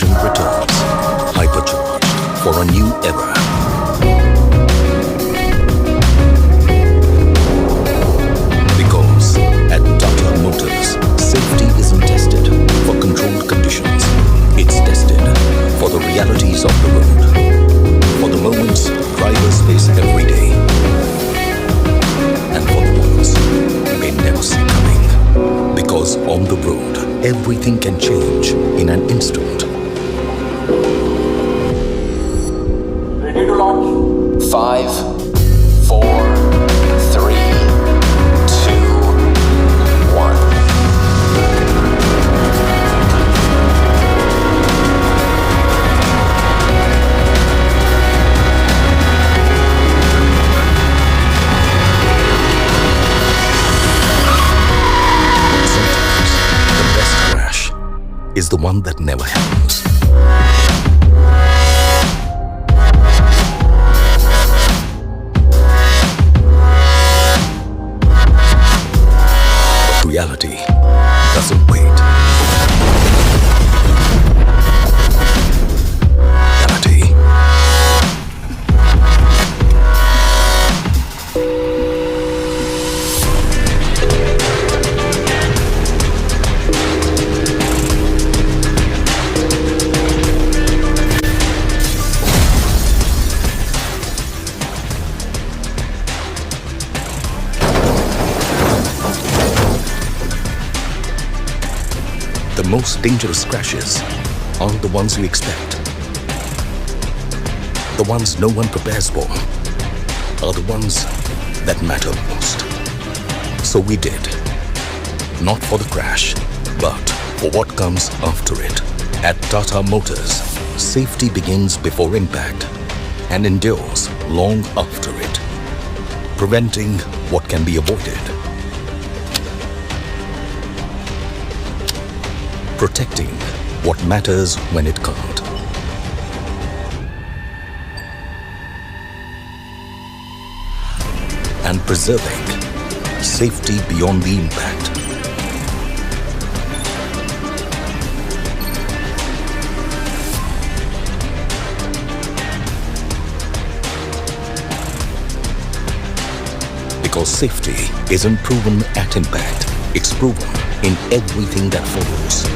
engine returns, hypercharged for a new era. Because at Tata Motors, safety isn't tested for controlled conditions. It's tested for the realities of the road, for the moments drivers face every day, and for the ones they never see coming. Because on the road, everything can change in an instant. Ready to launch. 5, 4, 3, 2, 1. Sometimes the best crash is the one that never happens. But reality doesn't wait. Reality The most dangerous crashes aren't the ones you expect. The ones no one prepares for are the ones that matter most. So we did. Not for the crash, but for what comes after it. At Tata Motors, safety begins before impact and endures long after it, preventing what can be avoided, protecting what matters when it can't. And preserving safety beyond the impact. Because safety isn't proven at impact, it's proven in everything that follows.